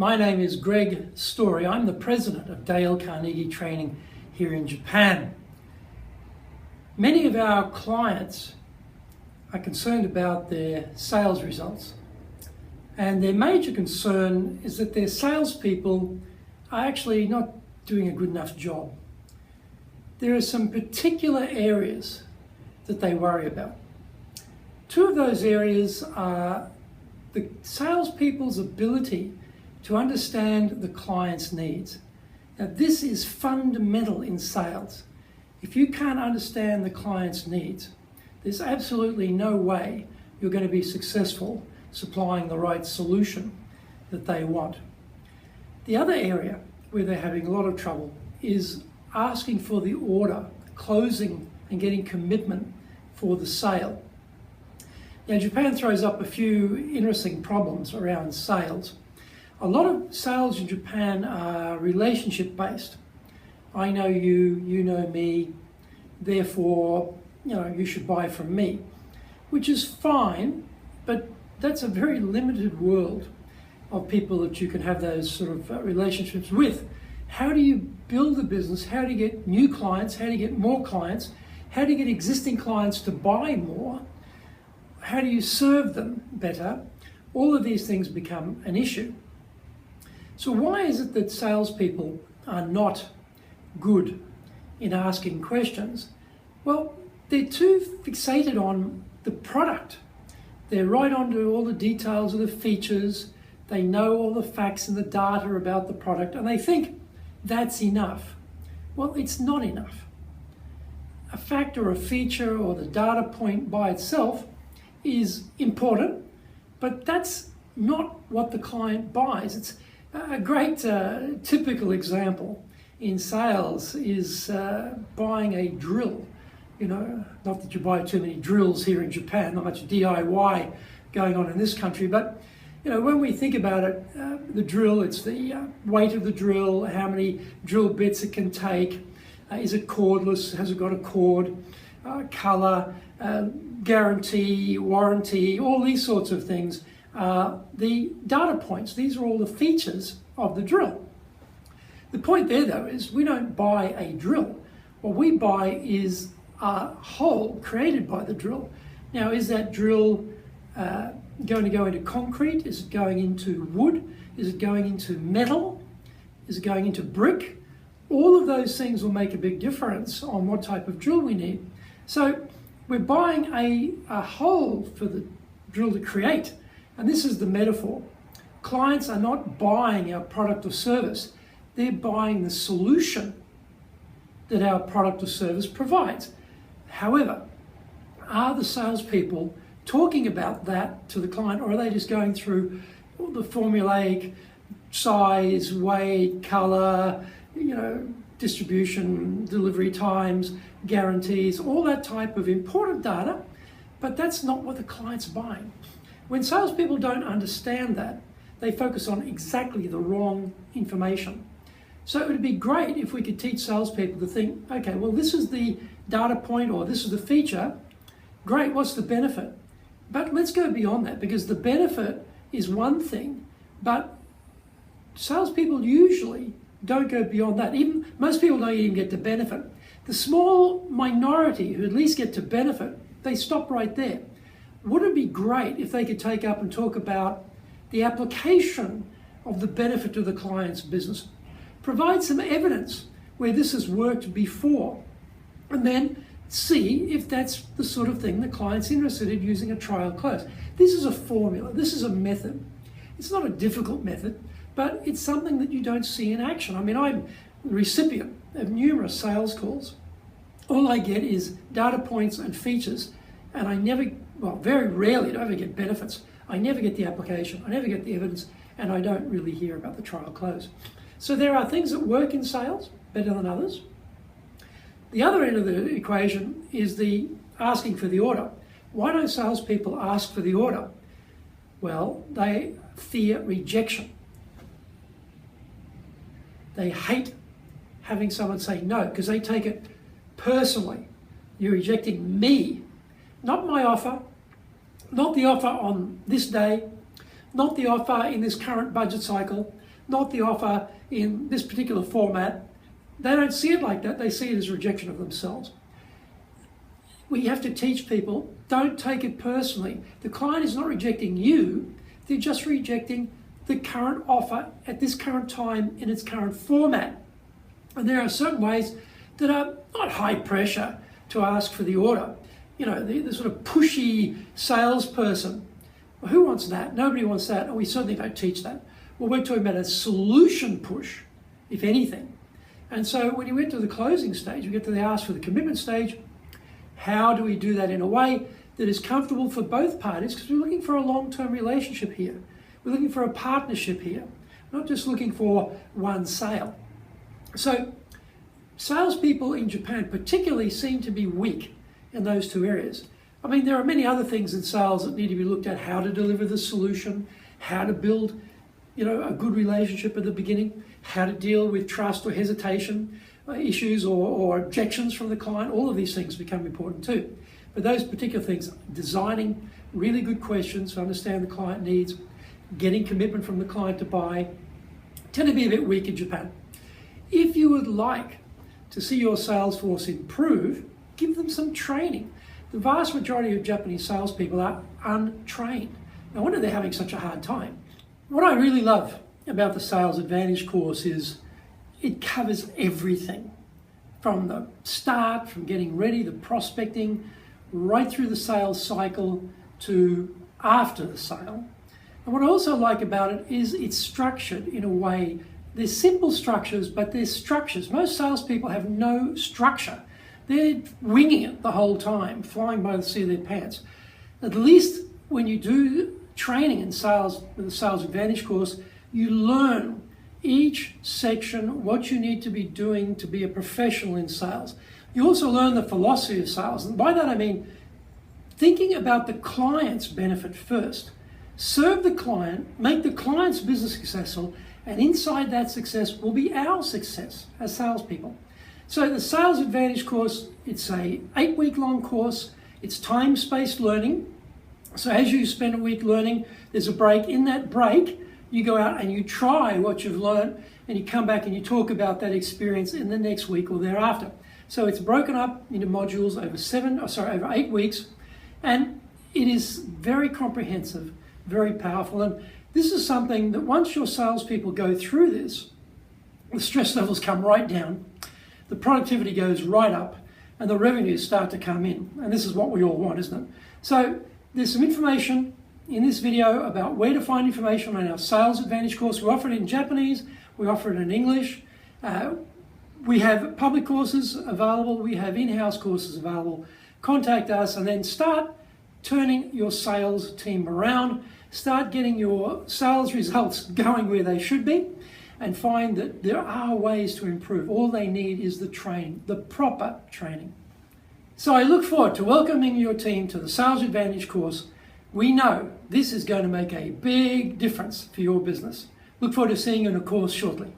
My name is Greg Story. I'm the president of Dale Carnegie Training here in Japan. Many of our clients are concerned about their sales results, and their major concern is that their salespeople are actually not doing a good enough job. There are some particular areas that they worry about. Two of those areas are the salespeople's ability to understand the client's needs. Now, this is fundamental in sales. If you can't understand the client's needs, there's absolutely no way you're going to be successful supplying the right solution that they want. The other area where they're having a lot of trouble is asking for the order, closing and getting commitment for the sale. Now, Japan throws up a few interesting problems around sales. A lot of sales in Japan are relationship-based. I know you, you know me, therefore, you should buy from me, which is fine, but that's a very limited world of people that you can have those sort of relationships with. How do you build a business? How do you get new clients? How do you get more clients? How do you get existing clients to buy more? How do you serve them better? All of these things become an issue. So why is it that salespeople are not good in asking questions? Well, they're too fixated on the product. They're right onto all the details of the features. They know all the facts and the data about the product, and they think that's enough. Well, it's not enough. A fact or a feature or the data point by itself is important, but that's not what the client buys. It's a great typical example in sales is buying a drill. Not that you buy too many drills here in Japan, not much DIY going on in this country, but when we think about it, the drill, it's the weight of the drill, how many drill bits it can take, is it cordless, has it got a cord, color, guarantee, warranty, all these sorts of things. The data points, these are all the features of the drill. The point there, though, is we don't buy a drill. What we buy is a hole created by the drill. Now, is that drill going to go into concrete? Is it going into wood? Is it going into metal? Is it going into brick? All of those things will make a big difference on what type of drill we need. So we're buying a hole for the drill to create. And this is the metaphor. Clients are not buying our product or service. They're buying the solution that our product or service provides. However, are the salespeople talking about that to the client, or are they just going through the formulaic size, weight, color, distribution, delivery times, guarantees, all that type of important data, but that's not what the client's buying. When salespeople don't understand that, they focus on exactly the wrong information. So it would be great if we could teach salespeople to think, okay, well, this is the data point or this is the feature. Great, what's the benefit? But let's go beyond that, because the benefit is one thing, but salespeople usually don't go beyond that. Even most people don't even get to benefit. The small minority who at least get to benefit, they stop right there. Wouldn't it be great if they could take up and talk about the application of the benefit to the client's business? Provide some evidence where this has worked before, and then see if that's the sort of thing the client's interested in using a trial close. This is a formula, this is a method. It's not a difficult method, but it's something that you don't see in action. I mean, I'm the recipient of numerous sales calls. All I get is data points and features, and I never, very rarely do I ever get benefits. I never get the application, I never get the evidence, and I don't really hear about the trial close. So there are things that work in sales better than others. The other end of the equation is the asking for the order. Why don't salespeople ask for the order? Well, they fear rejection. They hate having someone say no, because they take it personally. You're rejecting me, not my offer, not the offer on this day, not the offer in this current budget cycle, not the offer in this particular format, they don't see it like that. They see it as rejection of themselves. We have to teach people, don't take it personally. The client is not rejecting you, they're just rejecting the current offer at this current time in its current format. And there are certain ways that are not high pressure to ask for the order. You know, the sort of pushy salesperson. Well, who wants that? Nobody wants that, and we certainly don't teach that. Well, we're talking about a solution push, if anything. And so when you get to the closing stage, we get to the ask for the commitment stage. How do we do that in a way that is comfortable for both parties? Because we're looking for a long-term relationship here. We're looking for a partnership here, not just looking for one sale. So salespeople in Japan particularly seem to be weak in those two areas. I mean, there are many other things in sales that need to be looked at: how to deliver the solution, how to build, a good relationship at the beginning, how to deal with trust or hesitation issues or objections from the client. All of these things become important too. But those particular things, designing really good questions to understand the client needs, getting commitment from the client to buy, tend to be a bit weak in Japan. If you would like to see your sales force improve, give them some training. The vast majority of Japanese salespeople are untrained. No wonder they're having such a hard time. What I really love about the Sales Advantage course is it covers everything. From the start, from getting ready, the prospecting, right through the sales cycle to after the sale. And what I also like about it is it's structured in a way. They're simple structures, but they're structures. Most salespeople have no structure. They're winging it the whole time, flying by the seat of their pants. At least when you do training in sales with the Sales Advantage course, you learn each section what you need to be doing to be a professional in sales. You also learn the philosophy of sales. And by that I mean thinking about the client's benefit first. Serve the client, make the client's business successful, and inside that success will be our success as salespeople. So the Sales Advantage course, it's a 8-week-long course. It's time-spaced learning. So as you spend a week learning, there's a break. In that break, you go out and you try what you've learned, and you come back and you talk about that experience in the next week or thereafter. So it's broken up into modules over 8 weeks, and it is very comprehensive, very powerful. And this is something that once your salespeople go through this, the stress levels come right down, the productivity goes right up, and the revenues start to come in. And this is what we all want, isn't it? So there's some information in this video about where to find information on our Sales Advantage course. We offer it in Japanese, we offer it in English. We have public courses available, we have in-house courses available. Contact us and then start turning your sales team around. Start getting your sales results going where they should be, and find that there are ways to improve. All they need is the training, the proper training. So I look forward to welcoming your team to the Sales Advantage course. We know this is going to make a big difference for your business. Look forward to seeing you in a course shortly.